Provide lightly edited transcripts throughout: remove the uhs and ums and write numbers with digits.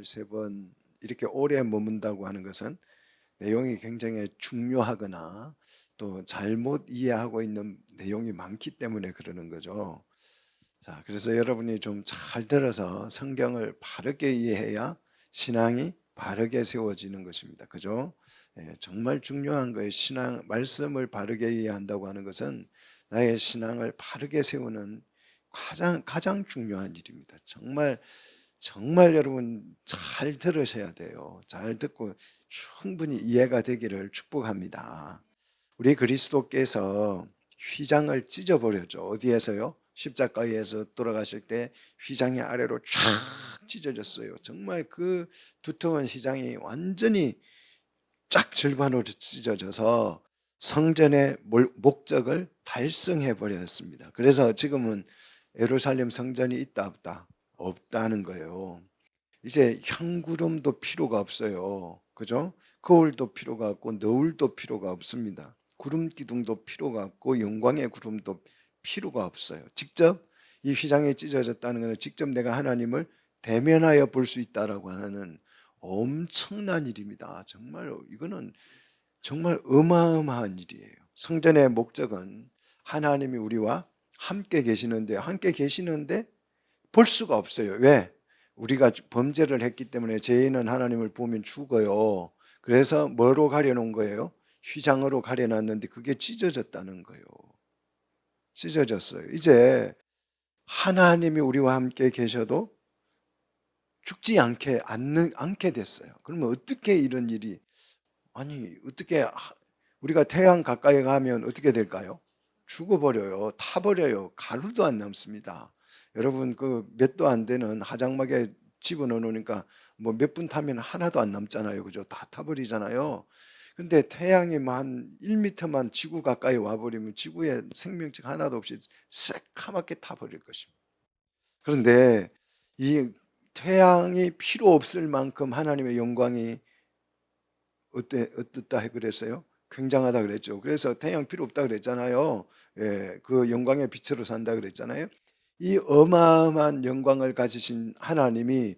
세 번 이렇게 오래 머문다고 하는 것은 내용이 굉장히 중요하거나 또 잘못 이해하고 있는 내용이 많기 때문에 그러는 거죠. 자, 그래서 여러분이 좀 잘 들어서 성경을 바르게 이해해야 신앙이 바르게 세워지는 것입니다. 그죠? 정말 중요한 거예요. 신앙, 말씀을 바르게 이해한다고 하는 것은 나의 신앙을 바르게 세우는 가장 중요한 일입니다. 정말 여러분 잘 들으셔야 돼요. 잘 듣고 충분히 이해가 되기를 축복합니다. 우리 그리스도께서 휘장을 찢어버렸죠. 어디에서요? 십자가에서 돌아가실 때 휘장이 아래로 쫙 찢어졌어요. 정말 그 두터운 휘장이 완전히 쫙 절반으로 찢어져서 성전의 목적을 달성해 버렸습니다. 그래서 지금은 예루살렘 성전이 있다 없다? 없다는 거예요. 이제 향구름도 필요가 없어요. 그죠? 거울도 필요가 없고 너울도 필요가 없습니다. 구름 기둥도 필요가 없고 영광의 구름도 필요가 없어요. 직접 이 휘장이 찢어졌다는 것은 직접 내가 하나님을 대면하여 볼 수 있다라고 하는 엄청난 일입니다. 정말 이거는 정말 어마어마한 일이에요. 성전의 목적은 하나님이 우리와 함께 계시는데 볼 수가 없어요. 왜? 우리가 범죄를 했기 때문에 죄인은 하나님을 보면 죽어요. 그래서 뭐로 가려놓은 거예요? 휘장으로 가려놨는데 그게 찢어졌다는 거예요. 찢어졌어요. 이제 하나님이 우리와 함께 계셔도 죽지 않게 됐어요. 그러면 어떻게 이런 일이, 어떻게 우리가 태양 가까이 가면 어떻게 될까요? 죽어버려요. 타버려요. 가루도 안 남습니다. 여러분 그 몇 도 안 되는 하장막에 집어넣어 놓으니까 뭐 몇 분 타면 하나도 안 남잖아요. 그죠? 다 타버리잖아요. 근데 태양이 한 1m만 지구 가까이 와버리면 지구에 생명체 하나도 없이 새카맣게 타버릴 것입니다. 그런데 이 태양이 필요 없을 만큼 하나님의 영광이 어떻다 그랬어요? 굉장하다 그랬죠. 그래서 태양 필요 없다 그랬잖아요. 그 영광의 빛으로 산다 그랬잖아요. 이 어마어마한 영광을 가지신 하나님이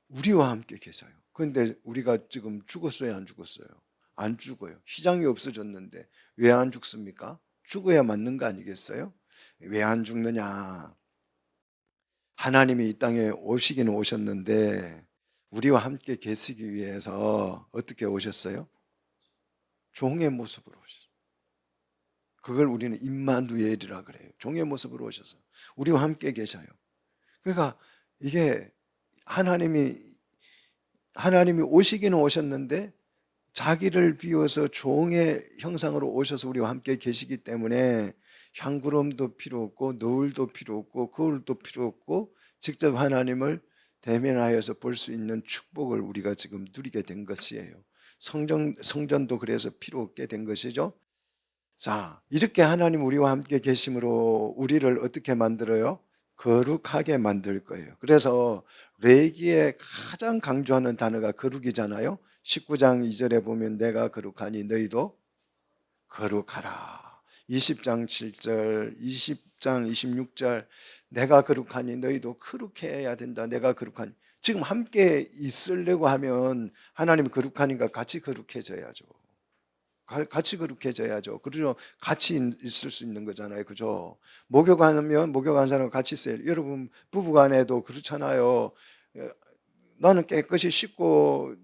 우리와 함께 계셔요. 그런데 우리가 지금 죽었어요, 안 죽었어요? 안 죽어요. 휘장이 없어졌는데 왜 안 죽습니까? 죽어야 맞는 거 아니겠어요? 왜 안 죽느냐? 하나님이 이 땅에 오시기는 오셨는데 우리와 함께 계시기 위해서 어떻게 오셨어요? 종의 모습으로 오셨어요. 그걸 우리는 임마누엘이라 그래요. 종의 모습으로 오셔서 우리와 함께 계셔요. 그러니까 이게 하나님이 오시기는 오셨는데 자기를 비워서 종의 형상으로 오셔서 우리와 함께 계시기 때문에 향구름도 필요 없고 너울도 필요 없고 거울도 필요 없고 직접 하나님을 대면하여서 볼 수 있는 축복을 우리가 지금 누리게 된 것이에요. 성전도 그래서 필요 없게 된 것이죠. 자, 이렇게 하나님 우리와 함께 계심으로 우리를 어떻게 만들어요? 거룩하게 만들 거예요. 그래서 레위기에 가장 강조하는 단어가 거룩이잖아요. 19장 2절에 보면 내가 거룩하니 너희도 거룩하라. 20장 7절, 20장 26절 내가 거룩하니 너희도 거룩해야 된다. 내가 거룩하니. 지금 함께 있으려고 하면 하나님이 거룩하니까 같이 거룩해져야죠. 같이 거룩해져야죠. 그죠? 같이 있을 수 있는 거잖아요. 그죠? 목욕하면 목욕한 사람과 같이 있어요. 여러분 부부간에도 그렇잖아요. 나는 깨끗이 씻고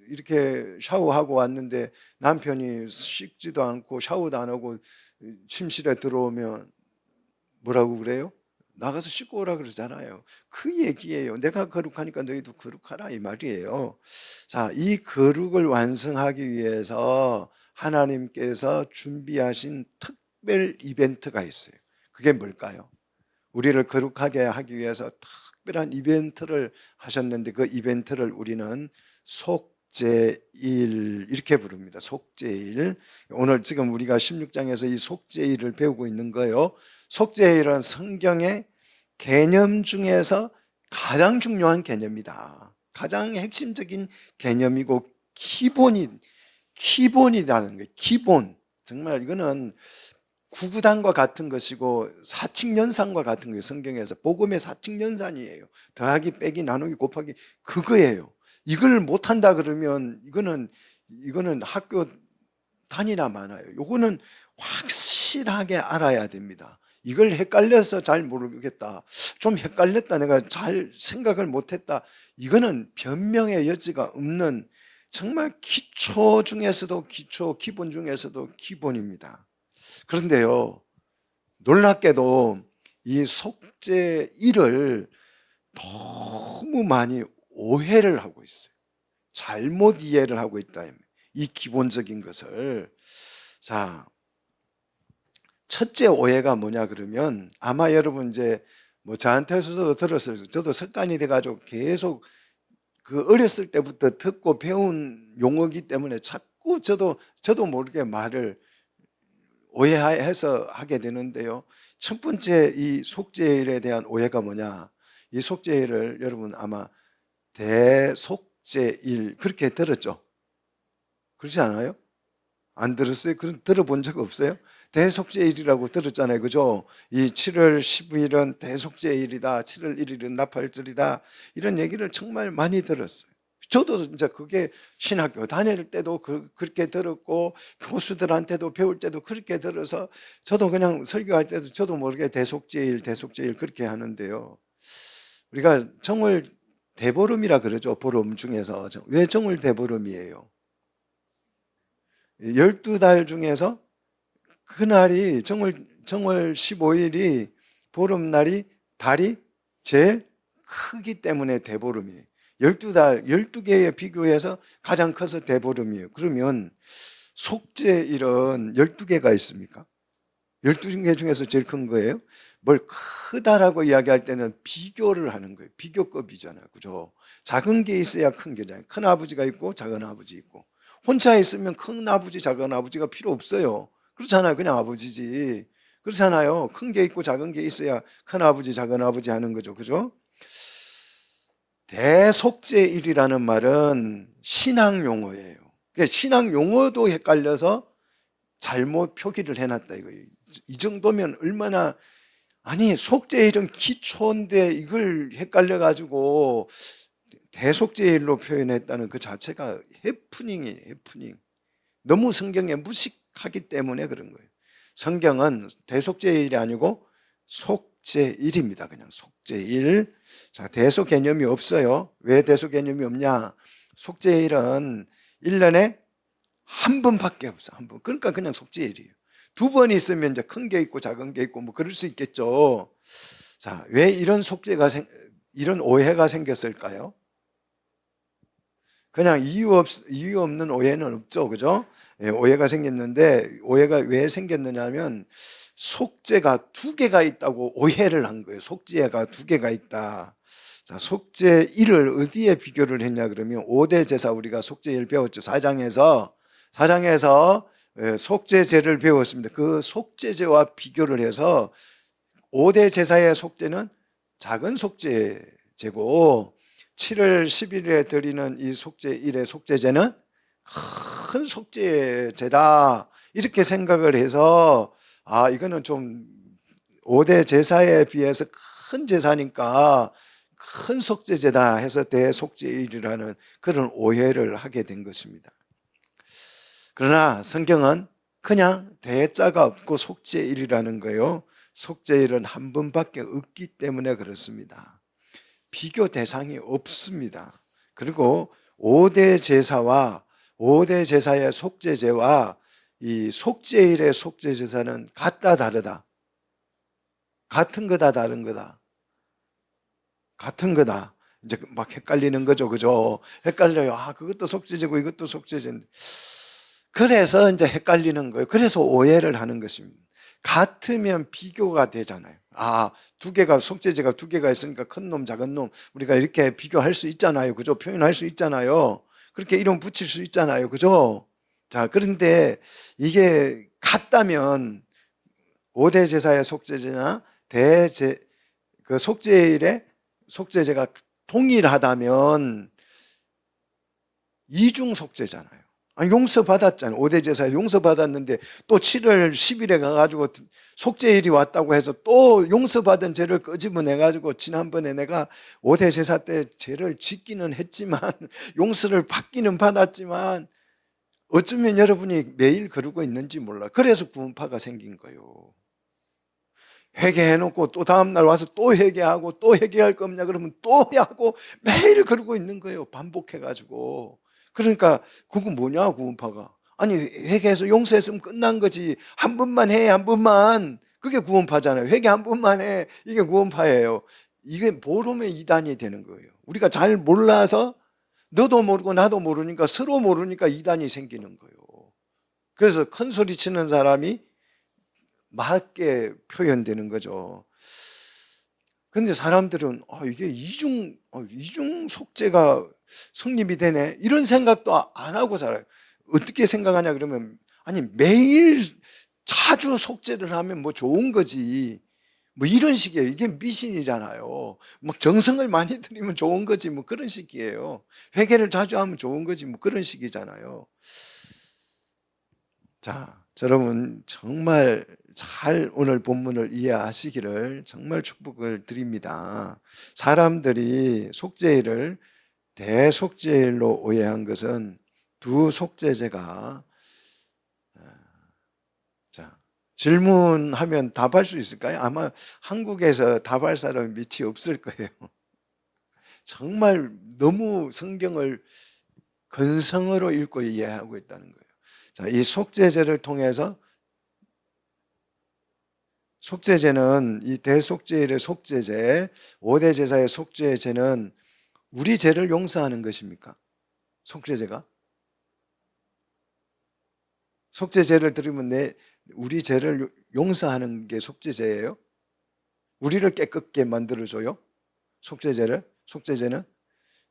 이렇게 샤워하고 왔는데 남편이 씻지도 않고 샤워도 안 하고 침실에 들어오면 뭐라고 그래요? 나가서 씻고 오라 그러잖아요. 그 얘기예요. 내가 거룩하니까 너희도 거룩하라 이 말이에요. 자, 이 거룩을 완성하기 위해서 하나님께서 준비하신 특별 이벤트가 있어요. 그게 뭘까요? 우리를 거룩하게 하기 위해서 특별한 이벤트를 하셨는데 그 이벤트를 우리는 속죄일 이렇게 부릅니다. 속죄일. 오늘 지금 우리가 16장에서 이 속죄일을 배우고 있는 거예요. 속죄일은 성경의 개념 중에서 가장 중요한 개념이다. 가장 핵심적인 개념이고 기본이라는 거예요. 기본. 정말 이거는 구구단과 같은 것이고 사칙연산과 같은 거예요. 성경에서 복음의 사칙연산이에요. 더하기 빼기 나누기 곱하기 그거예요. 이걸 못한다 그러면 이거는 학교 다니나 마나요. 요거는 확실하게 알아야 됩니다. 이걸 헷갈려서 잘 모르겠다, 좀 헷갈렸다, 내가 잘 생각을 못했다, 이거는 변명의 여지가 없는 정말 기초 중에서도 기초, 기본 중에서도 기본입니다. 그런데요, 놀랍게도 이 속죄 일을 너무 많이 오해를 하고 있어요. 잘못 이해를 하고 있다, 이 기본적인 것을. 자, 첫째 오해가 뭐냐 그러면, 아마 여러분 이제 뭐 저한테서도 들었어요. 저도 습관이 돼가지고 계속 그 어렸을 때부터 듣고 배운 용어기 때문에 자꾸 저도 모르게 말을 오해해서 하게 되는데요. 첫 번째 이 속죄일에 대한 오해가 뭐냐? 이 속죄일을 여러분 아마 대속죄일 그렇게 들었죠? 그렇지 않아요? 안 들었어요? 들어본 적 없어요? 대속죄일이라고 들었잖아요. 그죠? 이 7월 15일은 대속죄일이다. 7월 1일은 나팔절이다. 이런 얘기를 정말 많이 들었어요. 저도 이제 그게 신학교 다닐 때도 그렇게 들었고, 교수들한테도 배울 때도 그렇게 들어서 저도 그냥 설교할 때도 저도 모르게 대속죄일 그렇게 하는데요. 우리가 정월 대보름이라 그러죠. 보름 중에서. 왜 정월 대보름이에요? 12달 중에서 그날이 정월 15일이 보름날이 달이 제일 크기 때문에 대보름이에요. 12달, 12개에 비교해서 가장 커서 대보름이에요. 그러면 속죄일은 12개가 있습니까? 12개 중에서 제일 큰 거예요? 뭘 크다라고 이야기할 때는 비교를 하는 거예요. 비교급이잖아요. 그죠? 작은 게 있어야 큰 게잖아요. 큰 아버지가 있고 작은 아버지 있고. 혼자 있으면 큰 아버지, 작은 아버지가 필요 없어요. 그렇잖아요. 그냥 아버지지. 그렇잖아요. 큰 게 있고 작은 게 있어야 큰 아버지, 작은 아버지 하는 거죠. 그죠? 대속죄일이라는 말은 신앙 용어예요. 그러니까 신앙 용어도 헷갈려서 잘못 표기를 해놨다 이거예요. 이 정도면 얼마나, 아니 속죄일은 기초인데 이걸 헷갈려가지고 대속죄일로 표현했다는 그 자체가 해프닝이에요. 해프닝. 너무 성경에 무식하기 때문에 그런 거예요. 성경은 대속죄일이 아니고 속죄일입니다. 그냥 속죄일. 자, 대속 개념이 없어요. 왜 대속 개념이 없냐? 속죄일은 1년에 한 번밖에 없어. 한 번. 그러니까 그냥 속죄일이에요. 두 번 있으면 이제 큰 게 있고 작은 게 있고 뭐 그럴 수 있겠죠. 자, 왜 이런 이런 오해가 생겼을까요? 그냥 이유 없는 오해는 없죠. 그죠? 예, 오해가 생겼는데, 오해가 왜 생겼느냐면 속죄가 두 개가 있다고 오해를 한 거예요. 속죄가 두 개가 있다. 자, 속죄일을 어디에 비교를 했냐 그러면 5대 제사, 우리가 속죄일 배웠죠. 4장에서 속죄제를 배웠습니다. 그 속죄제와 비교를 해서 5대 제사의 속죄는 작은 속죄제고 7월 10일에 드리는 이 속죄일의 속죄제는 큰 속죄제다, 이렇게 생각을 해서 이거는 좀 5대 제사에 비해서 큰 제사니까 큰 속죄제다 해서 대속죄일이라는 그런 오해를 하게 된 것입니다. 그러나 성경은 그냥 대자가 없고 속죄일이라는 거예요. 속죄일은 한 번밖에 없기 때문에 그렇습니다. 비교 대상이 없습니다. 그리고 5대 제사와 5대 제사의 속죄제와 이 속죄일의 속죄제사는 같다 다르다? 같은 거다 다른 거다? 같은 거다. 이제 막 헷갈리는 거죠. 그죠? 헷갈려요. 그것도 속죄제고 이것도 속죄제인데. 그래서 이제 헷갈리는 거예요. 그래서 오해를 하는 것입니다. 같으면 비교가 되잖아요. 두 개가, 속죄제가 두 개가 있으니까 큰 놈, 작은 놈, 우리가 이렇게 비교할 수 있잖아요. 그죠? 표현할 수 있잖아요. 그렇게 이름 붙일 수 있잖아요. 그죠? 자, 그런데 이게 같다면 5대 제사의 속죄제나 그 속죄일의 속죄제가 동일하다면 이중 속죄잖아요. 아니, 용서받았잖아요. 5대 제사에 용서받았는데 또 7월 10일에 가가지고 속죄일이 왔다고 해서 또 용서받은 죄를 끄집어내가지고 지난번에 내가 5대 제사 때 죄를 짓기는 했지만 용서를 받기는 받았지만 어쩌면 여러분이 매일 그러고 있는지 몰라. 그래서 구원파가 생긴 거예요. 회개해놓고 또 다음날 와서 또 회개하고 또 회개할 거 없냐 그러면 또 하고 매일 그러고 있는 거예요. 반복해가지고. 그러니까 그건 뭐냐 구원파가. 아니 회개해서 용서했으면 끝난 거지. 한 번만 해, 한 번만. 그게 구원파잖아요. 회개 한 번만 해. 이게 구원파예요. 이게 모르면 이단이 되는 거예요. 우리가 잘 몰라서 너도 모르고 나도 모르니까 서로 모르니까 이단이 생기는 거예요. 그래서 큰 소리 치는 사람이 맞게 표현되는 거죠. 근데 사람들은 이게 이중 속죄가 성립이 되네 이런 생각도 안 하고 살아요. 어떻게 생각하냐 그러면 아니 매일 자주 속죄를 하면 뭐 좋은 거지 뭐 이런 식이에요. 이게 미신이잖아요. 뭐 정성을 많이 들이면 좋은 거지 뭐 그런 식이에요. 회개를 자주 하면 좋은 거지 뭐 그런 식이잖아요. 자, 여러분 정말 잘 오늘 본문을 이해하시기를 정말 축복을 드립니다. 사람들이 속죄일을 대속죄일로 오해한 것은 두 속죄제가 자, 질문하면 답할 수 있을까요? 아마 한국에서 답할 사람이 밑이 없을 거예요. 정말 너무 성경을 건성으로 읽고 이해하고 있다는 거예요. 자, 이 속죄제를 통해서 속죄제는 이 대속죄일의 속죄제, 5대 제사의 속죄제는 우리 죄를 용서하는 것입니까? 속죄제가? 속죄제를 드리면 우리 죄를 용서하는 게 속죄제예요? 우리를 깨끗게 만들어줘요? 속죄제는?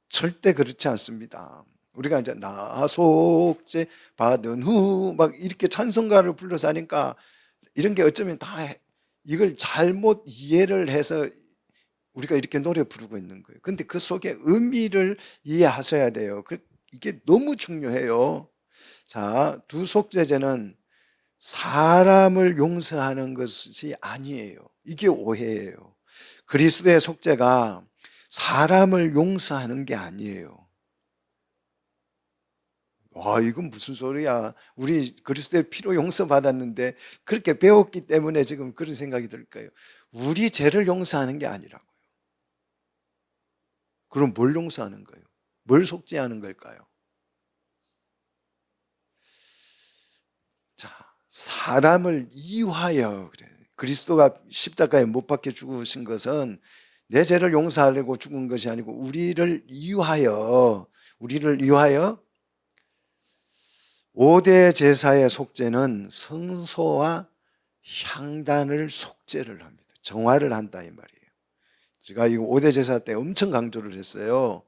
절대 그렇지 않습니다. 우리가 이제 나 속죄 받은 후 막 이렇게 찬송가를 불러서 하니까 이런 게 어쩌면 다 이걸 잘못 이해를 해서 우리가 이렇게 노래 부르고 있는 거예요. 근데 그 속에 의미를 이해하셔야 돼요. 이게 너무 중요해요. 자, 두 속죄제는 사람을 용서하는 것이 아니에요. 이게 오해예요. 그리스도의 속죄가 사람을 용서하는 게 아니에요. 와, 이건 무슨 소리야. 우리 그리스도의 피로 용서받았는데 그렇게 배웠기 때문에 지금 그런 생각이 들까요? 우리 죄를 용서하는 게 아니라고요. 그럼 뭘 용서하는 거예요? 뭘 속죄하는 걸까요? 자, 사람을 이유하여 그래. 그리스도가 십자가에 못 박혀 죽으신 것은 내 죄를 용서하려고 죽은 것이 아니고 우리를 이유하여 5대 제사의 속죄는 성소와 향단을 속죄를 합니다. 정화를 한다 이 말이에요. 제가 이 5대 제사 때 엄청 강조를 했어요.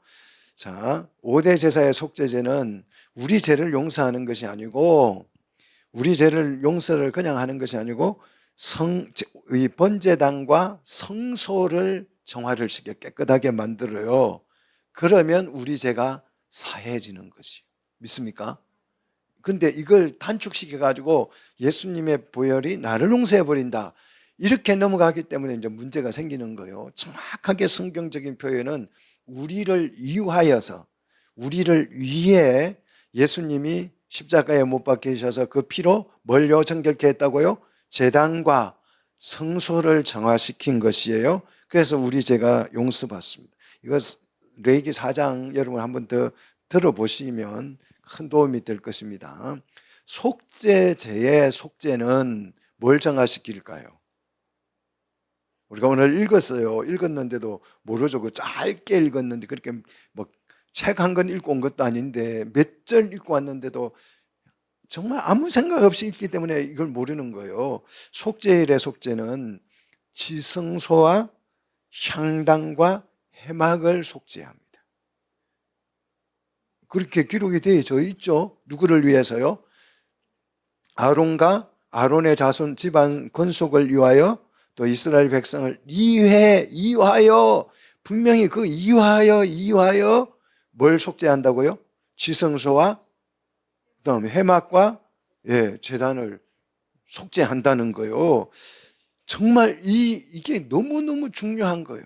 자, 5대 제사의 속죄제는 우리 죄를 용서하는 것이 아니고 우리 죄를 용서를 그냥 하는 것이 아니고 이 번제단과 성소를 정화를 시켜 깨끗하게 만들어요. 그러면 우리 죄가 사해지는 것이요. 믿습니까? 근데 이걸 단축시켜 가지고 예수님의 보혈이 나를 용서해 버린다 이렇게 넘어가기 때문에 이제 문제가 생기는 거예요. 정확하게 성경적인 표현은 우리를 이유하여서 우리를 위해 예수님이 십자가에 못 박히셔서 그 피로 뭘요 정결케 했다고요? 제단과 성소를 정화시킨 것이에요. 그래서 우리 죄가 용서받습니다. 이거 레위기 4장 여러분 한번 더 들어보시면 큰 도움이 될 것입니다. 속죄제의 속죄는 뭘 정화시킬까요? 우리가 오늘 읽었는데도 모르죠. 그 짧게 읽었는데 그렇게 뭐 책 한 권 읽고 온 것도 아닌데 몇 절 읽고 왔는데도 정말 아무 생각 없이 읽기 때문에 이걸 모르는 거예요. 속죄일의 속죄는 지성소와 향단과 해막을 속죄합니다. 그렇게 기록이 되어 있죠. 누구를 위해서요? 아론의 자손 집안 권속을 위하여 또 이스라엘 백성을 이유하여 분명히 그 이유하여 뭘 속죄한다고요? 지성소와 그다음에 해막과 제단을 속죄한다는 거요. 정말 이게 너무너무 중요한 거예요.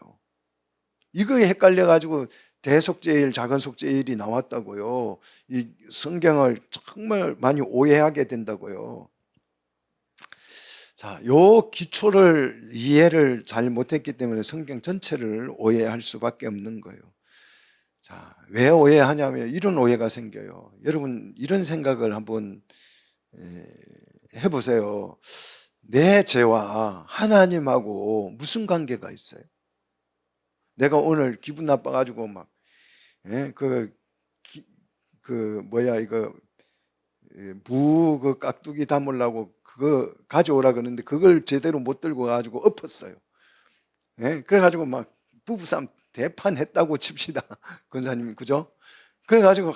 이거에 헷갈려가지고 대속죄일, 작은 속죄일이 나왔다고요. 이 성경을 정말 많이 오해하게 된다고요. 자, 요 기초를 이해를 잘 못했기 때문에 성경 전체를 오해할 수밖에 없는 거예요. 자, 왜 오해하냐면 이런 오해가 생겨요. 여러분 이런 생각을 한번 해보세요. 내 죄와 하나님하고 무슨 관계가 있어요? 내가 오늘 기분 나빠가지고 막 무 깍두기 담으려고 그거 가져오라 그러는데 그걸 제대로 못 들고 가지고 엎었어요. 그래가지고 막 부부싸움 대판했다고 칩시다. 권사님, 그죠? 그래가지고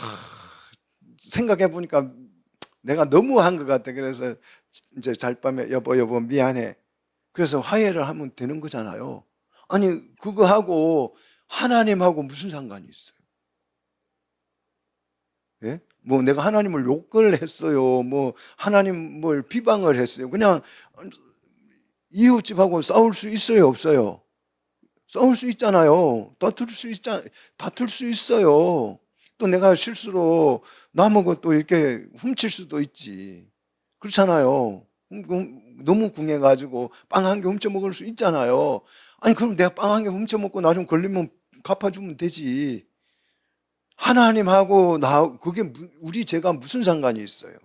생각해 보니까 내가 너무 한 것 같아. 그래서 이제 잘밤에 여보 미안해. 그래서 화해를 하면 되는 거잖아요. 아니 그거하고 하나님하고 무슨 상관이 있어요? 예? 뭐 내가 하나님을 욕을 했어요. 뭐 하나님을 비방을 했어요. 그냥 이웃집하고 싸울 수 있어요, 없어요? 싸울 수 있잖아요. 다툴 수 있어요. 또 내가 실수로 남의 것도 이렇게 훔칠 수도 있지. 그렇잖아요. 너무 궁해가지고 빵 한 개 훔쳐 먹을 수 있잖아요. 아니 그럼 내가 빵 한 개 훔쳐 먹고 나중 걸리면 갚아주면 되지. 하나님하고 그게 우리 죄가 무슨 상관이 있어요?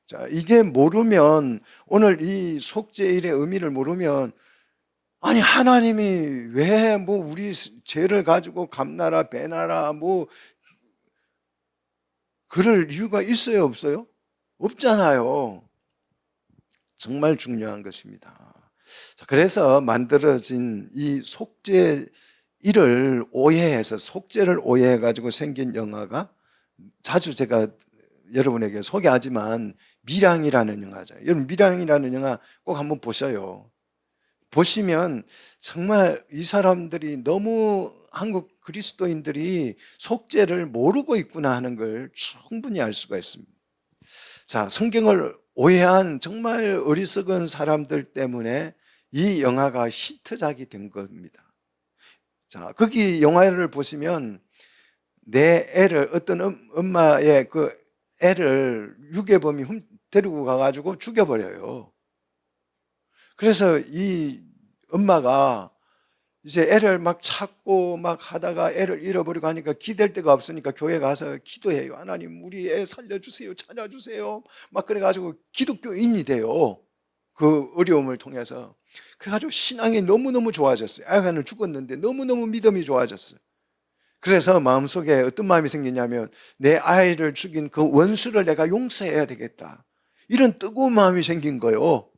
자, 이게 모르면, 오늘 이 속죄일의 의미를 모르면, 아니 하나님이 왜 뭐 우리 죄를 가지고 갚나라 배나라 뭐 그럴 이유가 있어요, 없어요? 없잖아요. 정말 중요한 것입니다. 자, 그래서 만들어진 이 속죄일을 오해해서 속죄를 오해해 가지고 생긴 영화가 자주 제가 여러분에게 소개하지만 밀양이라는 영화죠. 여러분 밀양이라는 영화 꼭 한번 보셔요. 보시면 정말 이 사람들이 너무 한국 그리스도인들이 속죄를 모르고 있구나 하는 걸 충분히 알 수가 있습니다. 자, 성경을 오해한 정말 어리석은 사람들 때문에 이 영화가 히트작이 된 겁니다. 자, 거기 영화를 보시면 내 애를 어떤 엄마의 그 애를 유괴범이 데리고 가가지고 죽여버려요. 그래서 이 엄마가 이제 애를 막 찾고 막 하다가 애를 잃어버리고 하니까 기댈 데가 없으니까 교회 가서 기도해요. 하나님 우리 애 살려주세요, 찾아주세요. 막 그래가지고 기독교인이 돼요. 그 어려움을 통해서. 그래가지고 신앙이 너무너무 좋아졌어요. 아가는 죽었는데 너무너무 믿음이 좋아졌어요. 그래서 마음속에 어떤 마음이 생기냐면 내 아이를 죽인 그 원수를 내가 용서해야 되겠다. 이런 뜨거운 마음이 생긴 거예요.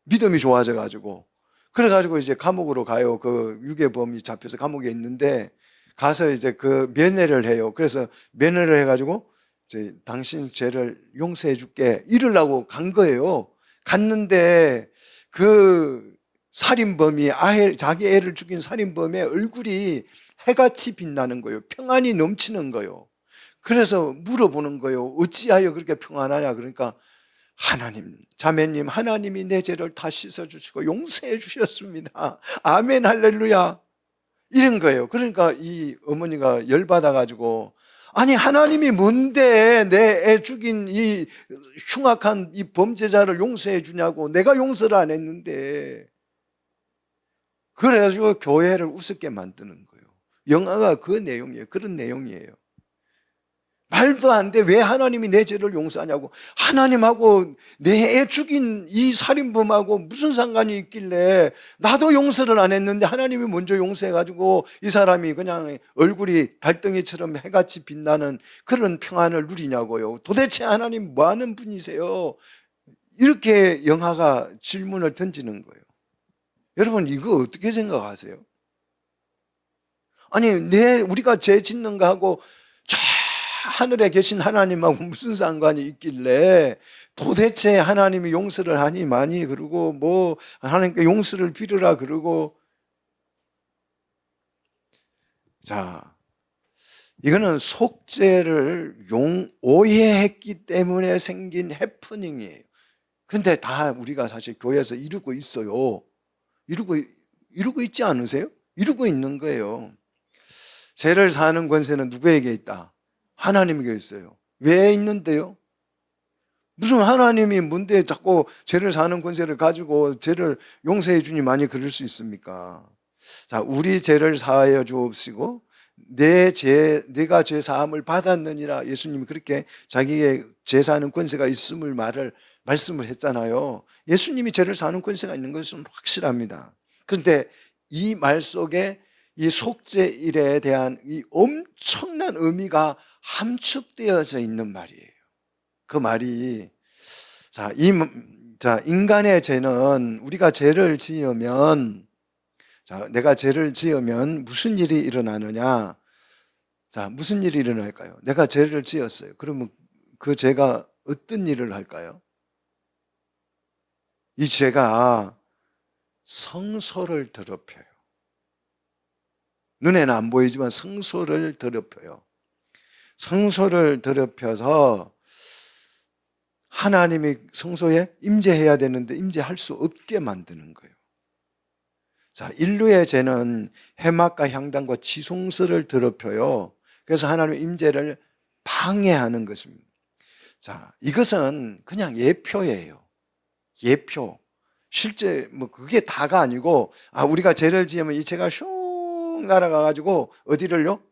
믿음이 좋아져가지고. 그래가지고 이제 감옥으로 가요. 그 유괴범이 잡혀서 감옥에 있는데 가서 이제 그 면회를 해요. 그래서 면회를 해가지고 이제 당신 죄를 용서해 줄게 이러려고 간 거예요. 갔는데 그 살인범이 자기 애를 죽인 살인범의 얼굴이 해같이 빛나는 거예요. 평안이 넘치는 거예요. 그래서 물어보는 거예요. 어찌하여 그렇게 평안하냐? 그러니까 하나님, 자매님, 하나님이 내 죄를 다 씻어주시고 용서해 주셨습니다. 아멘, 할렐루야. 이런 거예요. 그러니까 이 어머니가 열받아가지고, 아니, 하나님이 뭔데 내 애 죽인 이 흉악한 이 범죄자를 용서해 주냐고. 내가 용서를 안 했는데. 그래가지고 교회를 우습게 만드는 거예요. 영화가 그 내용이에요. 그런 내용이에요. 말도 안 돼. 왜 하나님이 내 죄를 용서하냐고. 하나님하고 내 애 죽인 이 살인범하고 무슨 상관이 있길래 나도 용서를 안 했는데 하나님이 먼저 용서해가지고 이 사람이 그냥 얼굴이 달덩이처럼 해같이 빛나는 그런 평안을 누리냐고요. 도대체 하나님 뭐 하는 분이세요? 이렇게 영화가 질문을 던지는 거예요. 여러분 이거 어떻게 생각하세요? 아니 우리가 죄 짓는 거하고 저 하늘에 계신 하나님하고 무슨 상관이 있길래 도대체 하나님이 용서를 하니 많이 그러고 뭐 하나님께 용서를 빌으라 그러고. 자, 이거는 속죄를 오해했기 때문에 생긴 해프닝이에요. 근데 다 우리가 사실 교회에서 이루고 있어요. 이루고 있지 않으세요? 이루고 있는 거예요. 죄를 사는 권세는 누구에게 있다? 하나님에게 있어요. 왜 있는데요? 무슨 하나님이 뭔데 자꾸 죄를 사는 권세를 가지고 죄를 용서해 주니만이 그럴 수 있습니까? 자, 우리 죄를 사하여 주옵시고 내가 죄 사함을 받았느니라. 예수님이 그렇게 자기의 죄 사는 권세가 있음을 말씀을 했잖아요. 예수님이 죄를 사는 권세가 있는 것은 확실합니다. 그런데 이 말 속에 이 속죄일에 대한 이 엄청난 의미가 함축되어져 있는 말이에요. 그 말이 인간의 죄는 우리가 죄를 지으면 내가 죄를 지으면 무슨 일이 일어나느냐? 무슨 일이 일어날까요? 내가 죄를 지었어요. 그러면 그 죄가 어떤 일을 할까요? 이 죄가 성소를 더럽혀요. 눈에는 안 보이지만 성소를 더럽혀요. 성소를 더럽혀서 하나님이 성소에 임재해야 되는데 임재할 수 없게 만드는 거예요. 인류의 죄는 해막과 향단과 지성소를 더럽혀요. 그래서 하나님의 임재를 방해하는 것입니다. 이것은 그냥 예표예요. 예표. 실제 그게 다가 아니고 우리가 죄를 지으면 이 죄가 슝 날아가가지고 어디를요?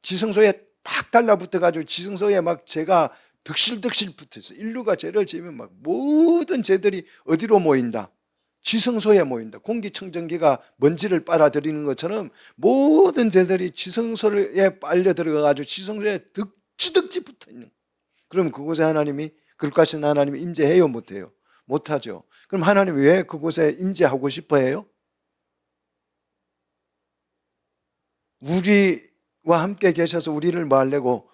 지성소에 팍 달라붙어가지고 지성소에 막 죄가 득실득실 붙어있어. 인류가 죄를 지으면 막 모든 죄들이 어디로 모인다? 지성소에 모인다. 공기청정기가 먼지를 빨아들이는 것처럼 모든 죄들이 지성소에 빨려 들어가가지고 지성소에 득지득지 붙어있는. 그럼 그곳에 하나님이 그릇가신 하나님이 임재해요? 못해요? 못하죠. 그럼 하나님이 왜 그곳에 임재하고 싶어 해요? 우리와 함께 계셔서 우리를 뭐 하려고?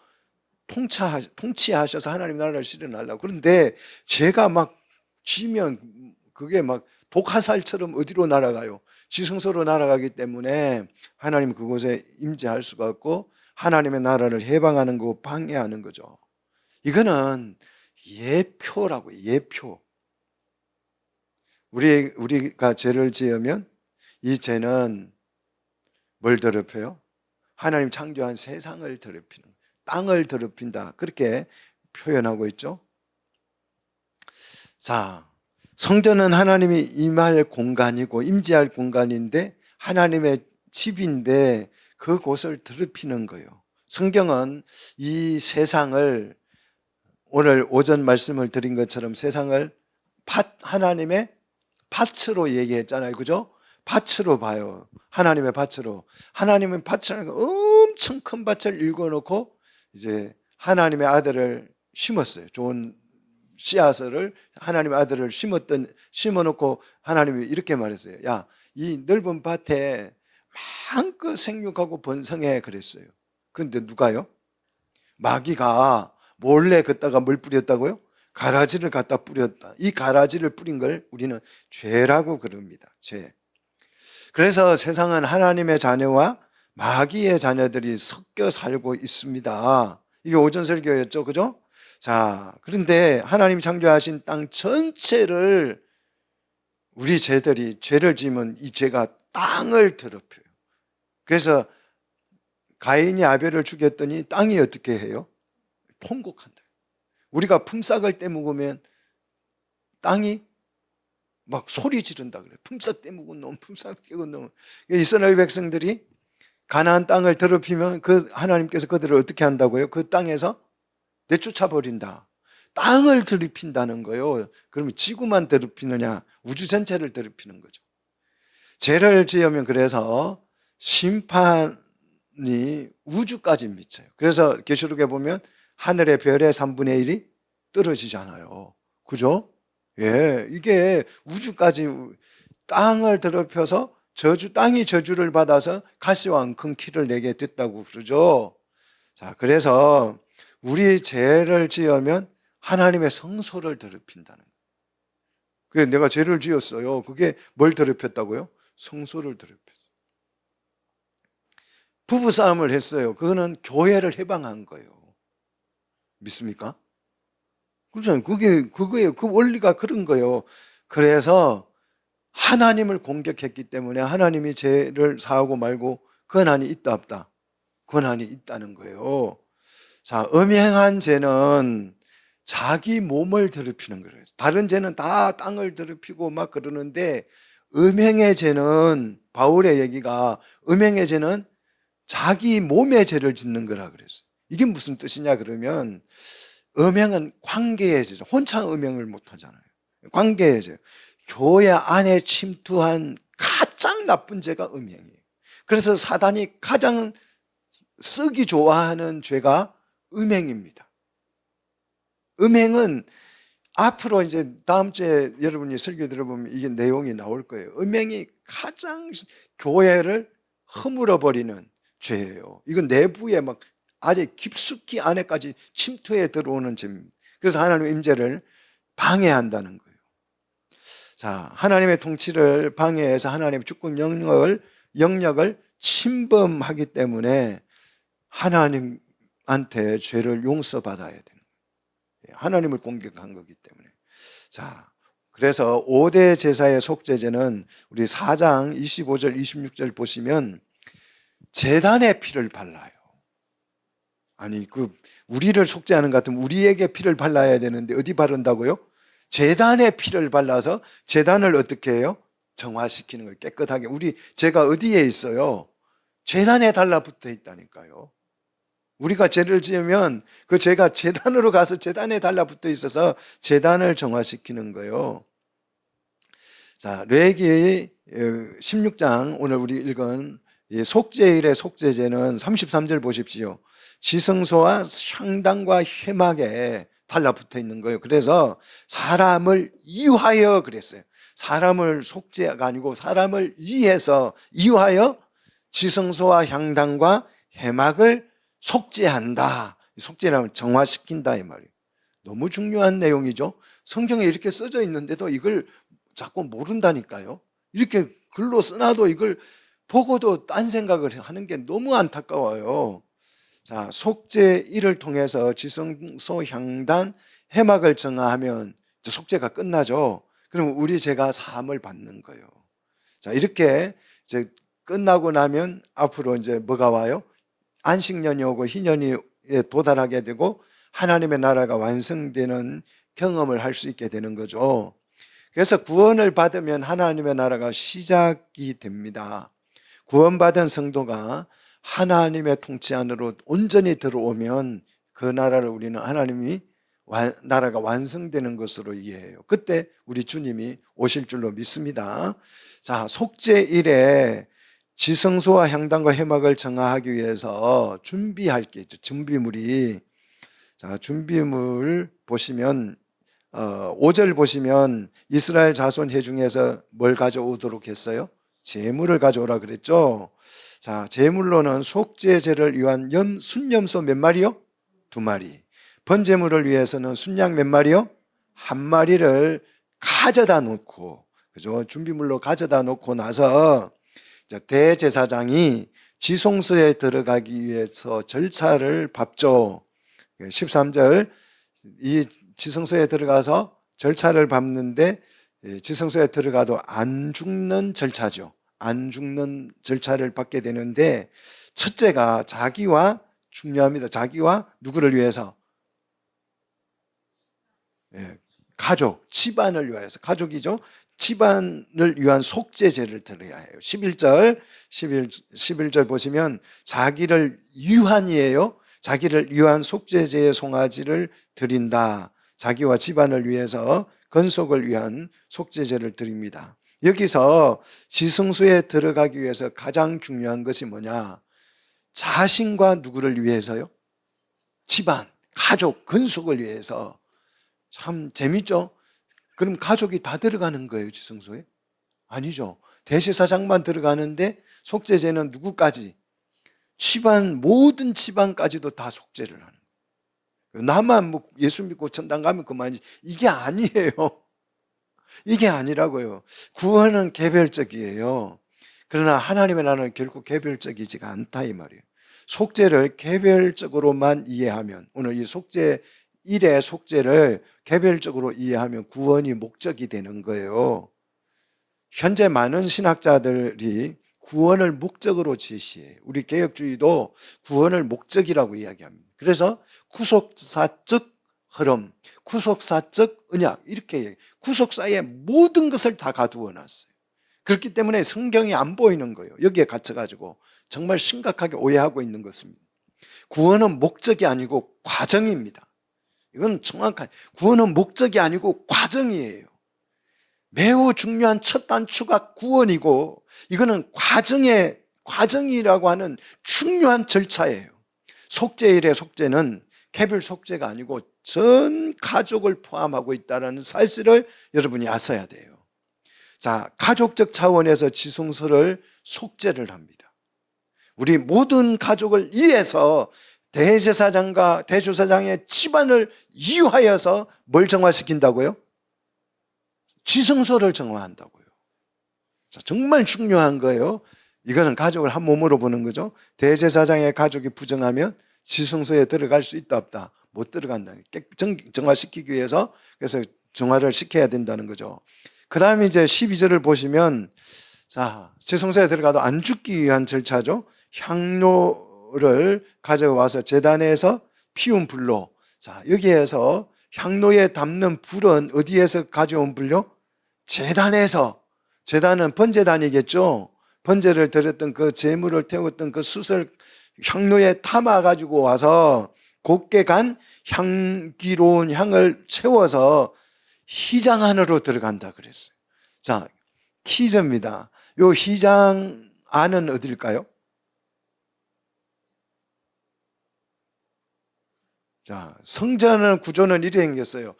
통치하셔서 하나님 나라를 실현하려고. 그런데 죄가 막 지면 그게 막 독화살처럼 어디로 날아가요? 지성소로 날아가기 때문에 하나님 그곳에 임재할 수가 없고 하나님의 나라를 해방하는 거 방해하는 거죠. 이거는 예표라고. 예표. 우리가 죄를 지으면 이 죄는 뭘 더럽혀요? 하나님 창조한 세상을 더럽히는 거예요. 땅을 더럽힌다. 그렇게 표현하고 있죠. 성전은 하나님이 임할 공간이고 임재할 공간인데 하나님의 집인데 그곳을 더럽히는 거예요. 성경은 이 세상을 오늘 오전 말씀을 드린 것처럼 세상을 하나님의 밭으로 얘기했잖아요. 그죠? 밭으로 봐요. 하나님의 밭으로. 하나님의 밭이라는 엄청 큰 밭을 일궈놓고 이제 하나님의 아들을 심었어요. 좋은 씨앗을 하나님의 아들을 심어놓고 하나님이 이렇게 말했어요. 야, 이 넓은 밭에 마음껏 생육하고 번성해 그랬어요. 그런데 누가요? 마귀가 몰래 걷다가 뭘 뿌렸다고요? 가라지를 갖다 뿌렸다. 이 가라지를 뿌린 걸 우리는 죄라고 그럽니다. 죄. 그래서 세상은 하나님의 자녀와 마귀의 자녀들이 섞여 살고 있습니다. 이게 오전 설교였죠. 그죠? 그런데 하나님이 창조하신 땅 전체를 우리 죄를 지으면 이 죄가 땅을 더럽혀요. 그래서 가인이 아벨을 죽였더니 땅이 어떻게 해요? 통곡한다. 우리가 품삯을 떼먹으면 땅이 막 소리 지른다 그래요. 품삯 떼먹은 놈, 품삯 떼먹은 놈. 이스라엘 백성들이 가나안 땅을 더럽히면 하나님께서 그들을 어떻게 한다고요? 그 땅에서 내쫓아 버린다. 땅을 더럽힌다는 거예요. 그러면 지구만 더럽히느냐? 우주 전체를 더럽히는 거죠. 죄를 지으면 그래서 심판이 우주까지 미쳐요. 그래서 계시록에 보면 하늘의 별의 3분의 1이 떨어지잖아요. 그죠? 예, 이게 우주까지 땅을 더럽혀서 땅이 저주를 받아서 가시와 큰 키를 내게 됐다고 그러죠. 그래서 우리 죄를 지으면 하나님의 성소를 더럽힌다는 거예요. 그래서 내가 죄를 지었어요. 그게 뭘 더럽혔다고요? 성소를 더럽혔어요. 부부싸움을 했어요. 그거는 교회를 해방한 거예요. 믿습니까? 그렇잖아요. 그거예요. 그 원리가 그런 거예요. 그래서 하나님을 공격했기 때문에 하나님이 죄를 사하고 말고 권한이 있다 없다? 권한이 있다는 거예요. 자, 음행한 죄는 자기 몸을 더럽히는 거예요. 다른 죄는 다 땅을 더럽히고 막 그러는데 음행의 죄는, 바울의 얘기가 음행의 죄는 자기 몸의 죄를 짓는 거라 그랬어요. 이게 무슨 뜻이냐 그러면 음행은 관계의 죄죠. 혼자 음행을 못 하잖아요. 관계의 죄. 교회 안에 침투한 가장 나쁜 죄가 음행이에요. 그래서 사단이 가장 쓰기 좋아하는 죄가 음행입니다. 음행은 앞으로 이제 다음 주에 여러분이 설교 들어보면 이게 내용이 나올 거예요. 음행이 가장 교회를 허물어 버리는 죄예요. 이건 내부에 막 아주 깊숙이 안에까지 침투해 들어오는 죄입니다. 그래서 하나님의 임재를 방해한다는 거예요. 자, 하나님의 통치를 방해해서 하나님의 주권 영역을 침범하기 때문에 하나님한테 죄를 용서받아야 되는 거예요. 하나님을 공격한 거기 때문에. 자, 그래서 5대 제사의 속죄제는 우리 4장 25절 26절 보시면 제단의 피를 발라요. 아니, 우리를 속죄하는 것 같으면 우리에게 피를 발라야 되는데 어디 바른다고요? 제단의 피를 발라서 제단을 어떻게 해요? 정화시키는 거예요. 깨끗하게. 죄가 어디에 있어요? 제단에 달라붙어 있다니까요. 우리가 죄를 지으면 그 죄가 제단으로 가서 제단에 달라붙어 있어서 제단을 정화시키는 거예요. 자, 레위기 16장 오늘 우리 읽은 속죄일의 속죄제는 33절 보십시오. 지성소와 향단과 회막에 달라붙어 있는 거예요. 그래서 사람을 위하여 그랬어요. 사람을 속죄가 아니고 사람을 위해서 위하여 지성소와 향단과 회막을 속죄한다. 속죄라면 정화시킨다 이 말이에요. 너무 중요한 내용이죠. 성경에 이렇게 써져 있는데도 이걸 자꾸 모른다니까요. 이렇게 글로 써놔도 이걸 보고도 딴 생각을 하는 게 너무 안타까워요. 자, 속죄일을 통해서 지성소, 향단, 회막을 정화하면 속죄가 끝나죠. 그럼 우리 죄가 사함을 받는 거예요. 자, 이렇게 이제 끝나고 나면 앞으로 이제 뭐가 와요? 안식년이 오고 희년이 도달하게 되고 하나님의 나라가 완성되는 경험을 할 수 있게 되는 거죠. 그래서 구원을 받으면 하나님의 나라가 시작이 됩니다. 구원받은 성도가 하나님의 통치 안으로 온전히 들어오면 그 나라를 우리는 하나님이 나라가 완성되는 것으로 이해해요. 그때 우리 주님이 오실 줄로 믿습니다. 자, 속죄일에 지성소와 향단과 회막을 정화하기 위해서 준비할 게 있죠. 준비물이. 자, 준비물 보시면 5절 보시면 이스라엘 자손 회중에서 뭘 가져오도록 했어요? 제물을 가져오라 그랬죠. 자, 제물로는 속죄제를 위한 순염소 몇 마리요? 2마리. 번제물을 위해서는 순양 몇 마리요? 1마리를 가져다 놓고, 그죠? 준비물로 가져다 놓고 나서 대제사장이 지성소에 들어가기 위해서 절차를 밟죠. 13절, 이 지성소에 들어가서 절차를 밟는데 지성소에 들어가도 안 죽는 절차죠. 안 죽는 절차를 받게 되는데 첫째가 자기와 중요합니다. 자기와 누구를 위해서? 가족, 집안을 위해서. 가족이죠. 집안을 위한 속죄제를 드려야 해요. 11절 보시면 자기를 위한이에요. 자기를 위한 속죄제의 송아지를 드린다. 자기와 집안을 위해서 건속을 위한 속죄제를 드립니다. 여기서 지성소에 들어가기 위해서 가장 중요한 것이 뭐냐? 자신과 누구를 위해서요? 집안, 가족, 건속을 위해서. 참 재밌죠? 그럼 가족이 다 들어가는 거예요, 지성소에? 아니죠. 대제사장만 들어가는데 속죄제는 누구까지? 집안, 모든 집안까지도 다 속죄를 하는 거예요. 나만 뭐 예수 믿고 천당 가면 그만이지. 이게 아니에요. 이게 아니라고요. 구원은 개별적이에요. 그러나 하나님의 나라는 결코 개별적이지가 않다 이 말이에요. 속죄를 개별적으로만 이해하면, 오늘 이 속죄 1의 속죄를 개별적으로 이해하면 구원이 목적이 되는 거예요. 현재 많은 신학자들이 구원을 목적으로 제시해요. 우리 개혁주의도 구원을 목적이라고 이야기합니다. 그래서 구속사적 흐름, 구속사적 언약 이렇게 얘기해요. 구속사의 모든 것을 다 가두어 놨어요. 그렇기 때문에 성경이 안 보이는 거예요. 여기에 갇혀가지고 정말 심각하게 오해하고 있는 것입니다. 구원은 목적이 아니고 과정입니다. 이건 정확한, 구원은 목적이 아니고 과정이에요. 매우 중요한 첫 단추가 구원이고, 이거는 과정이라고 하는 중요한 절차예요. 속죄일의 속죄는 개별 속죄가 아니고 전 가족을 포함하고 있다는 사실을 여러분이 아셔야 돼요. 자, 가족적 차원에서 지성소를 속죄를 합니다. 우리 모든 가족을 위해서 대제사장과 대조사장의 집안을 이유하여서 뭘 정화시킨다고요? 지성소를 정화한다고요. 자, 정말 중요한 거예요. 이거는 가족을 한 몸으로 보는 거죠. 대제사장의 가족이 부정하면 지성소에 들어갈 수 있다 없다? 못 들어간다. 정화시키기 위해서 그래서 정화를 시켜야 된다는 거죠. 그 다음에 이제 12절을 보시면, 자, 지성소에 들어가도 안 죽기 위한 절차죠. 향로를 가져와서 제단에서 피운 불로, 자, 여기에서 향로에 담는 불은 어디에서 가져온 불요? 제단에서. 제단은 번제단이겠죠. 번제를 드렸던 그 제물을 태웠던 그 숯을 향로에 담아 가지고 와서 곱게 간 향기로운 향을 채워서 휘장 안으로 들어간다 그랬어요. 자, 퀴즈입니다. 요 휘장 안은 어딜까요? 자, 성전은 구조는 이렇게 생겼어요.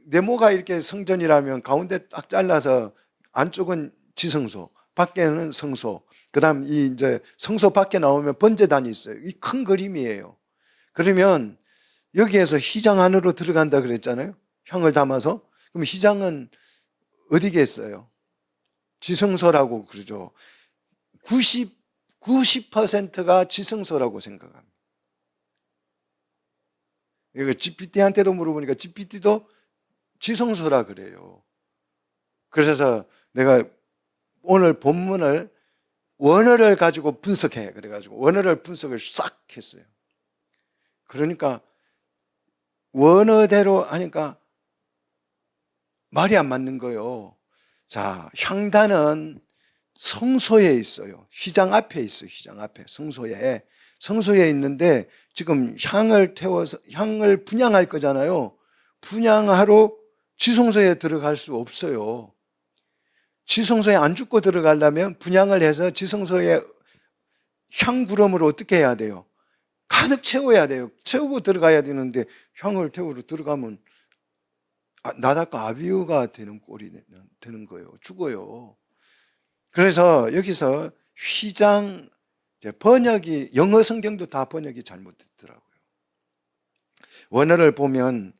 네모가 이렇게 성전이라면 가운데 딱 잘라서 안쪽은 지성소, 밖에는 성소. 그다음 이 이제 성소 밖에 나오면 번제단이 있어요. 이 큰 그림이에요. 그러면 여기에서 휘장 안으로 들어간다 그랬잖아요. 향을 담아서. 그럼 휘장은 어디겠어요? 지성소라고 그러죠. 90%가 지성소라고 생각합니다. 이거 GPT한테도 물어보니까 GPT도 지성소라 그래요. 그래서 내가 오늘 본문을 원어를 가지고 분석해. 그래가지고 원어를 분석을 싹 했어요. 그러니까 원어대로 하니까 말이 안 맞는 거예요. 자, 향단은 성소에 있어요. 휘장 앞에 있어요. 휘장 앞에. 성소에 있는데 지금 향을 태워서 향을 분향할 거잖아요. 분향하러 지성소에 들어갈 수 없어요. 지성소에 안 죽고 들어가려면 분향을 해서 지성소에 향구름으로 어떻게 해야 돼요? 가득 채워야 돼요. 채우고 들어가야 되는데 향을 태우러 들어가면 나다가 아비유가 되는 꼴이 되는 거예요. 죽어요. 그래서 여기서 휘장 번역이, 영어 성경도 다 번역이 잘못됐더라고요. 원어를 보면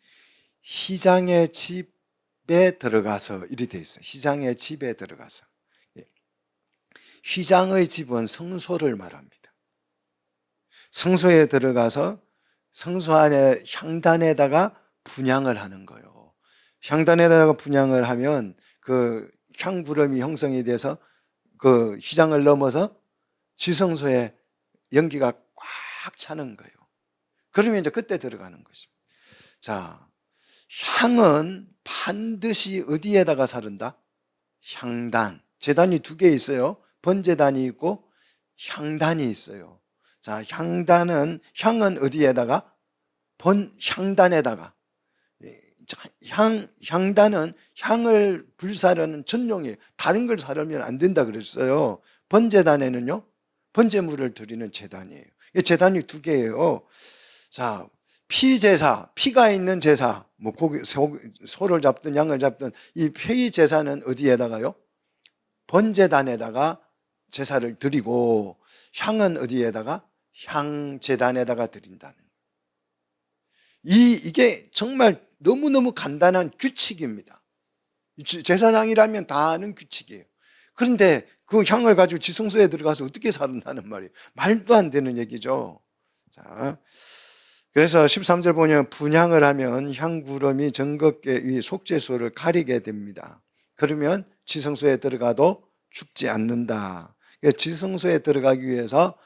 휘장의 집에 들어가서 이리 돼 있어요. 휘장의 집에 들어가서. 휘장의 집은 성소를 말합니다. 성소에 들어가서 성소 안에 향단에다가 분향을 하는 거예요. 향단에다가 분향을 하면 그 향구름이 형성이 돼서 그 휘장을 넘어서 지성소에 연기가 꽉 차는 거예요. 그러면 이제 그때 들어가는 것입니다. 자, 향은 반드시 어디에다가 사른다? 향단. 제단이 두 개 있어요. 번제단이 있고 향단이 있어요. 자, 향은 어디에다가? 향단에다가. 향단은 향을 불사르는 전용이에요. 다른 걸 사르면 안 된다 그랬어요. 번제단에는요, 번제물을 드리는 제단이에요. 제단이 두 개예요. 자, 피제사, 피가 있는 제사, 뭐 고기, 소를 잡든 양을 잡든 이 피 제사는 어디에다가요? 번제단에다가 제사를 드리고, 향은 어디에다가? 향제단에다가 드린다는 거예요. 이게 정말 너무너무 간단한 규칙입니다. 제사장이라면 다 아는 규칙이에요. 그런데 그 향을 가지고 지성소에 들어가서 어떻게 살았다는 말이에요. 말도 안 되는 얘기죠. 자, 그래서 13절 보면 분향을 하면 향구름이 정겁게 이 속죄소를 가리게 됩니다. 그러면 지성소에 들어가도 죽지 않는다. 지성소에 들어가기 위해서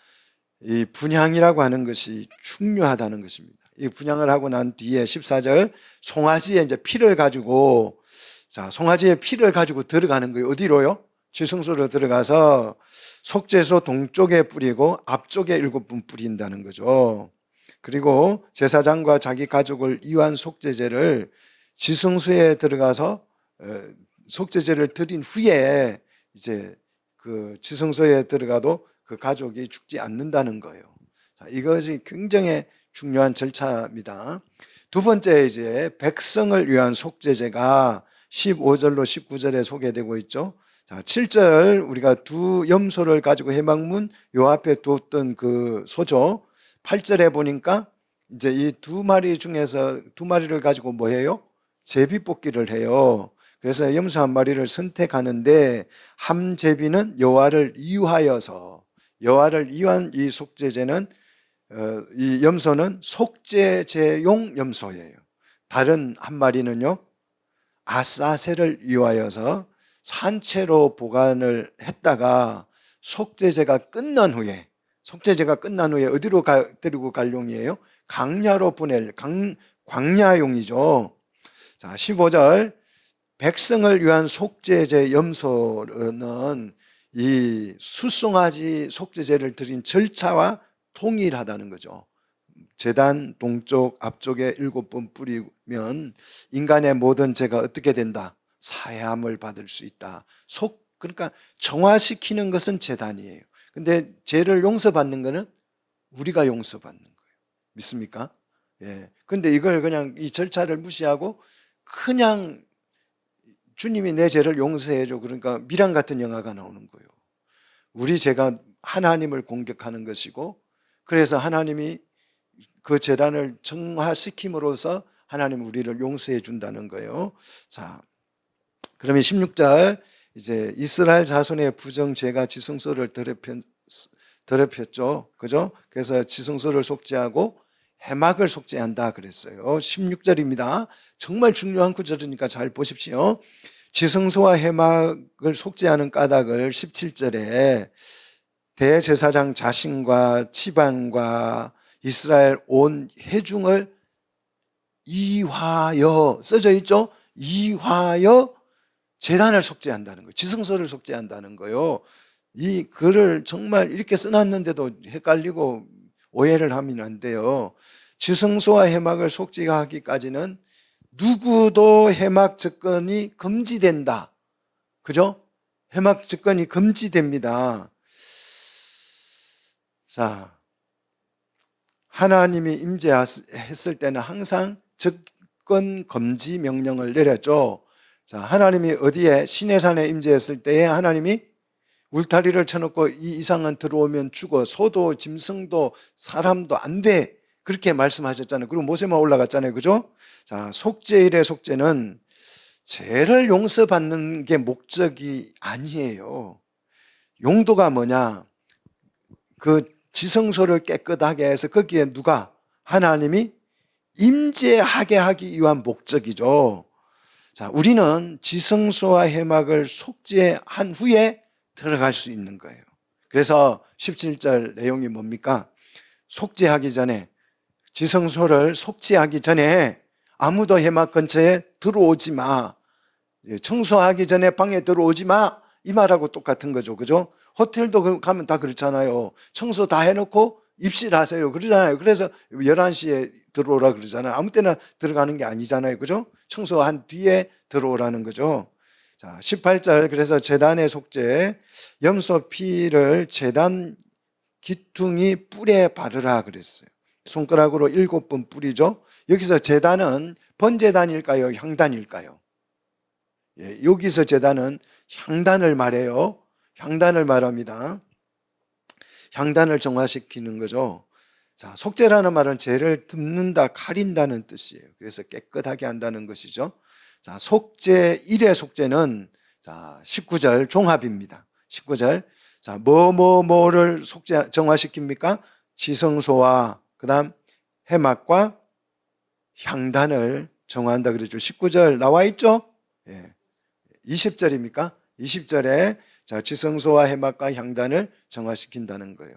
이 분향이라고 하는 것이 중요하다는 것입니다. 이 분향을 하고 난 뒤에 14절 송아지의 이제 피를 가지고, 자, 송아지의 피를 가지고 들어가는 거예요. 어디로요? 지성소로 들어가서 속죄소 동쪽에 뿌리고 앞쪽에 7번 뿌린다는 거죠. 그리고 제사장과 자기 가족을 위한 속죄제를 지성소에 들어가서 속죄제를 드린 후에 이제 그 지성소에 들어가도 그 가족이 죽지 않는다는 거예요. 자, 이것이 굉장히 중요한 절차입니다. 두 번째, 이제 백성을 위한 속죄제가 15절로 19절에 소개되고 있죠. 자, 7절 우리가 두 염소를 가지고 회막문 요 앞에 두었던 그 소죠. 8절에 보니까 이제 이 두 마리 중에서 두 마리를 가지고 뭐 해요? 제비뽑기를 해요. 그래서 염소 한 마리를 선택하는데 함제비는 여호와를 이유하여서, 여호와를 이유한 이 속죄제는 이 염소는 속죄제용 염소예요. 다른 한 마리는요 아사셀을 이유하여서 산채로 보관을 했다가 속죄제가 끝난 후에 어디로 데리고 갈 용이에요? 광야로 보낼 광야용이죠. 자, 15절 백성을 위한 속죄제 염소는 이 숫송아지 속죄제를 드린 절차와 동일하다는 거죠. 제단 동쪽 앞쪽에 7번 뿌리면 인간의 모든 죄가 어떻게 된다? 사함을 받을 수 있다. 그러니까 정화시키는 것은 제단이에요. 근데 죄를 용서받는 것은 우리가 용서받는 거예요. 믿습니까? 예. 근데 이걸 그냥 이 절차를 무시하고 그냥 주님이 내 죄를 용서해줘. 그러니까 미랑 같은 영화가 나오는 거예요. 우리 죄가 하나님을 공격하는 것이고, 그래서 하나님이 그 재단을 정화시킴으로써 하나님 우리를 용서해 준다는 거예요. 자, 그러면 16절 이제 이스라엘 자손의 부정죄가 지성소를 더럽혔죠. 그죠? 그래서 지성소를 속죄하고 회막을 속죄한다 그랬어요. 16절입니다. 정말 중요한 구절이니까 잘 보십시오. 지성소와 회막을 속죄하는 까닭을 17절에 대제사장 자신과 지방과 이스라엘 온 회중을 이화여 써져 있죠. 이화여 제단을 속죄한다는 거예요. 지성소를 속죄한다는 거예요. 이 글을 정말 이렇게 써놨는데도 헷갈리고 오해를 하면 안 돼요. 지성소와 회막을 속죄하기까지는 누구도 회막 접근이 금지된다. 그죠? 회막 접근이 금지됩니다. 자, 하나님이 임재했을 때는 항상 접근 금지 명령을 내렸죠. 자, 하나님이 어디에 시내산에 임재했을 때에 하나님이 울타리를 쳐놓고 이 이상은 들어오면 죽어, 소도 짐승도 사람도 안 돼, 그렇게 말씀하셨잖아요. 그리고 모세만 올라갔잖아요. 그죠? 자, 속죄일의 속죄는 죄를 용서받는 게 목적이 아니에요. 용도가 뭐냐? 그 지성소를 깨끗하게 해서 거기에 누가? 하나님이 임재하게 하기 위한 목적이죠. 자, 우리는 지성소와 회막을 속죄한 후에 들어갈 수 있는 거예요. 그래서 17절 내용이 뭡니까? 속죄하기 전에, 지성소를 속죄하기 전에 아무도 회막 근처에 들어오지 마. 청소하기 전에 방에 들어오지 마. 이 말하고 똑같은 거죠. 그죠? 호텔도 가면 다 그렇잖아요. 청소 다 해놓고 입실하세요. 그러잖아요. 그래서 11시에 들어오라 그러잖아요. 아무 때나 들어가는 게 아니잖아한 그죠? 청소한 뒤에 들어오라는 거죠. 자, 18절. 그래서 제단의 속죄, 염소 피를 제단 기퉁이 뿔에 바르라 그랬어요. 손가락으로 7번 뿌리죠. 여기서 제단은 번제단일까요? 향단일까요? 예, 여기서 제단은 향단을 말해요. 향단을 말합니다. 향단을 정화시키는 거죠. 자, 속죄라는 말은 죄를 덮는다, 가린다는 뜻이에요. 그래서 깨끗하게 한다는 것이죠. 자, 속죄, 일의 속죄는 자, 19절 종합입니다. 19절. 자, 뭐를 정화시킵니까? 지성소와 그다음 해막과 향단을 정화한다 그랬죠. 19절 나와 있죠? 예. 20절입니까? 20절에 자, 지성소와 해막과 향단을 정화시킨다는 거예요.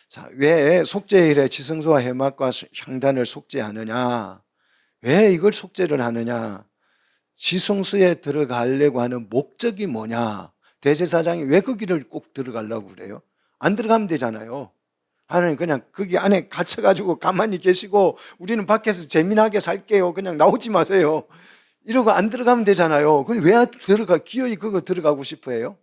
자, 왜 속죄일에 지성소와 해막과 향단을 속죄하느냐? 왜 이걸 속죄를 하느냐? 지성소에 들어가려고 하는 목적이 뭐냐? 대제사장이 왜 거기를 꼭 들어가려고 그래요? 안 들어가면 되잖아요. 하나님 그냥 거기 안에 갇혀가지고 가만히 계시고 우리는 밖에서 재미나게 살게요. 그냥 나오지 마세요. 이러고 안 들어가면 되잖아요. 그럼 왜 기어이 그거 들어가고 싶어 해요?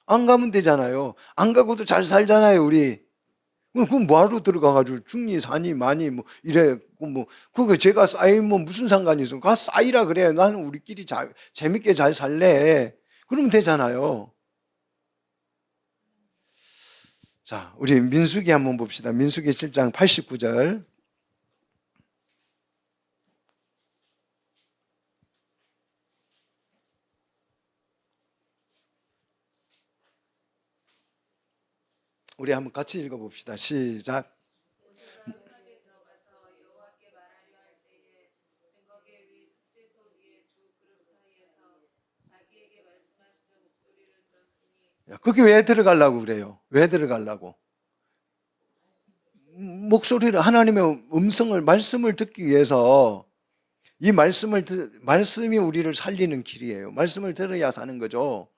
안 가면 되잖아요. 안 가고도 잘 살잖아요, 우리. 그럼 뭐하러 들어가가지고 중리, 산이, 많이, 이래, 그거 제가 쌓이면 무슨 상관이 있어? 가 쌓이라 그래. 나는 우리끼리 재밌게 잘 살래. 그러면 되잖아요. 자, 우리 민수기 한번 봅시다. 민수기 7장 89절. 우리 한번 같이 읽어봅시다. 시작. 거기 왜 들어가려고 그래요? 왜 들어가려고? 목소리를, 하나님의 음성을, 말씀을 듣기 위해서 이 말씀이 우리를 살리는 길이에요. 말씀을 들어야 사는 거죠.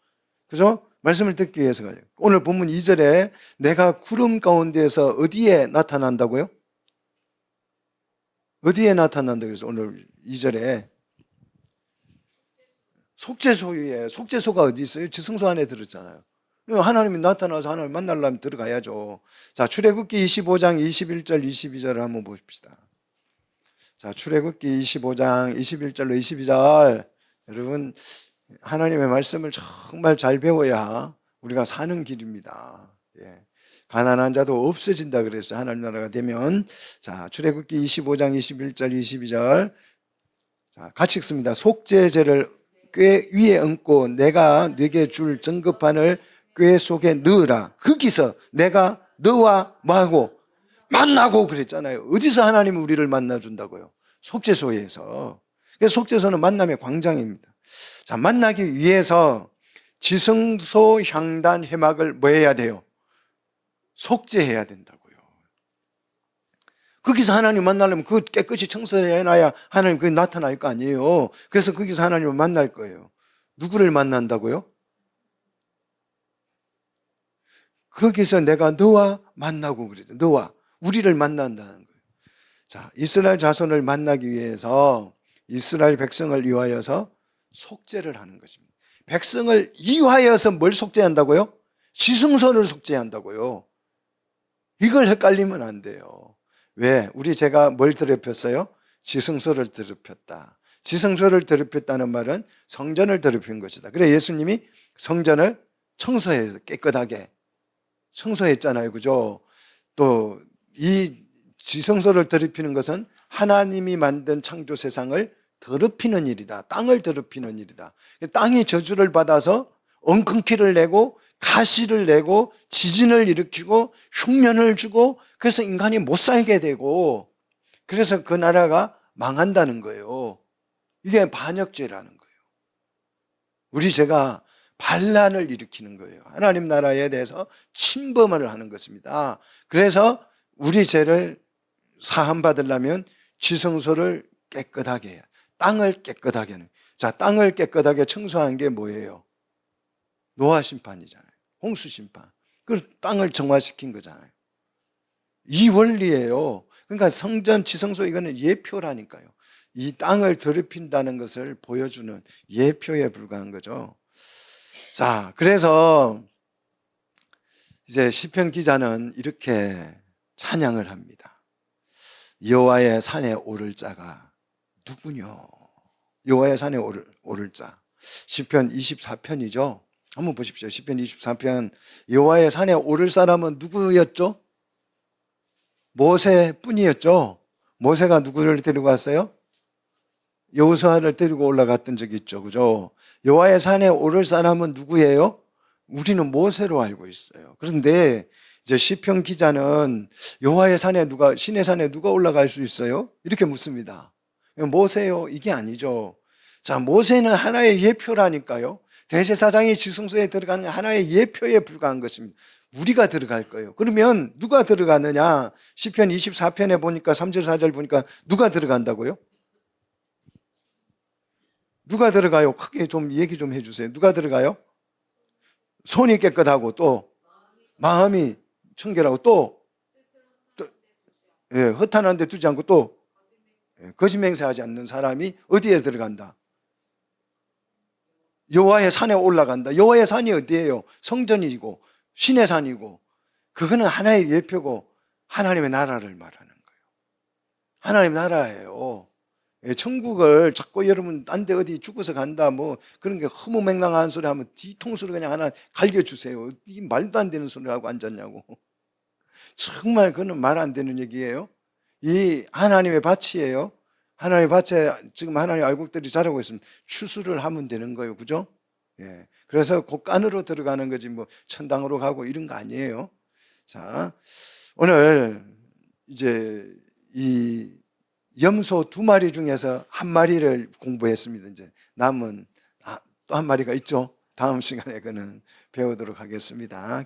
그죠? 말씀을 듣기 위해서 가요. 오늘 본문 2절에 내가 구름 가운데에서 어디에 나타난다고요? 어디에 나타난다 그래서 오늘 2절에 속죄소에, 속죄소가 어디 있어요? 지성소 안에 들었잖아요. 하나님이 나타나서 하나님 만나려면 들어가야죠. 자, 출애굽기 25장 21절 22절을 한번 봅시다. 자, 출애굽기 25장 21절로 22절. 여러분, 하나님의 말씀을 정말 잘 배워야 우리가 사는 길입니다. 예. 가난한 자도 없어진다 그랬어요. 하나님 나라가 되면. 자, 출애굽기 25장 21절 22절. 자, 같이 읽습니다. 속죄제를 꾀 위에 얹고 내가 네게 줄 증거판을 꾀 속에 넣으라. 거기서 내가 너와 뭐하고 만나고 그랬잖아요. 어디서 하나님은 우리를 만나준다고요? 속죄소에서. 그래서 속죄소는 만남의 광장입니다. 자, 만나기 위해서 지성소 향단 해막을 뭐 해야 돼요? 속죄해야 된다고요. 거기서 하나님 만나려면 그 깨끗이 청소해놔야 하나님 그게 나타날 거 아니에요. 그래서 거기서 하나님을 만날 거예요. 누구를 만난다고요? 거기서 내가 너와 만나고 그랬죠. 너와 우리를 만난다는 거예요. 자, 이스라엘 자손을 만나기 위해서 이스라엘 백성을 위하여서 속죄를 하는 것입니다. 백성을 위하여서 뭘 속죄한다고요? 지성소를 속죄한다고요. 이걸 헷갈리면 안 돼요. 왜? 제가 뭘 더럽혔어요? 지성소를 더럽혔다. 지성소를 더럽혔다는 말은 성전을 더럽힌 것이다. 그래 예수님이 성전을 청소해서 깨끗하게 청소했잖아요. 그죠? 또 이 지성소를 더럽히는 것은 하나님이 만든 창조 세상을 더럽히는 일이다. 땅을 더럽히는 일이다. 땅이 저주를 받아서 엉겅퀴를 내고 가시를 내고 지진을 일으키고 흉년을 주고 그래서 인간이 못 살게 되고 그래서 그 나라가 망한다는 거예요. 이게 반역죄라는 거예요. 우리 죄가 반란을 일으키는 거예요. 하나님 나라에 대해서 침범을 하는 것입니다. 그래서 우리 죄를 사함받으려면 지성소를 깨끗하게 해야, 땅을 깨끗하게 하는. 자, 땅을 깨끗하게 청소한 게 뭐예요? 노아 심판이잖아요. 홍수 심판. 그 땅을 정화시킨 거잖아요. 이 원리예요. 그러니까 성전 지성소 이거는 예표라니까요. 이 땅을 더럽힌다는 것을 보여주는 예표에 불과한 거죠. 자, 그래서 이제 시편 기자는 이렇게 찬양을 합니다. 여호와의 산에 오를 자가 누구뇨? 여호와의 산에 오를 자. 시편 24편이죠. 한번 보십시오. 시편 24편. 여호와의 산에 오를 사람은 누구였죠? 모세뿐이었죠. 모세가 누구를 데리고 왔어요? 여호수아를 데리고 올라갔던 적이 있죠. 그죠? 여호와의 산에 오를 사람은 누구예요? 우리는 모세로 알고 있어요. 그런데 이제 시편 기자는 여호와의 산에 신의 산에 누가 올라갈 수 있어요? 이렇게 묻습니다. 모세요? 이게 아니죠. 자, 모세는 하나의 예표라니까요. 대제사장이 지성소에 들어가는 하나의 예표에 불과한 것입니다. 우리가 들어갈 거예요. 그러면 누가 들어가느냐? 시편 24편에 보니까 3절 4절 보니까 누가 들어간다고요? 누가 들어가요? 크게 좀 얘기 좀 해주세요. 누가 들어가요? 손이 깨끗하고 또 마음이 청결하고 또 예, 허탄한 데 두지 않고 또 거짓 맹세하지 않는 사람이 어디에 들어간다? 여호와의 산에 올라간다. 여호와의 산이 어디예요? 성전이고 신의 산이고 그거는 하나의 예표고 하나님의 나라를 말하는 거예요. 하나님의 나라예요. 천국을 자꾸 여러분 딴 데 어디 죽어서 간다 뭐 그런 게 허무맹랑한 소리 하면 뒤통수를 그냥 하나 갈겨주세요. 이 말도 안 되는 소리를 하고 앉았냐고. 정말 그건 말 안 되는 얘기예요. 이 하나님의 밭이에요. 하나님의 밭에 지금 하나님 알곡들이 자라고 있으면 추수를 하면 되는 거예요. 그죠? 예. 그래서 곳간으로 들어가는 거지 뭐 천당으로 가고 이런 거 아니에요. 자, 오늘 이제 이 염소 2마리 중에서 1마리를 공부했습니다. 이제 남은 또 1마리가 있죠. 다음 시간에 그는 배우도록 하겠습니다.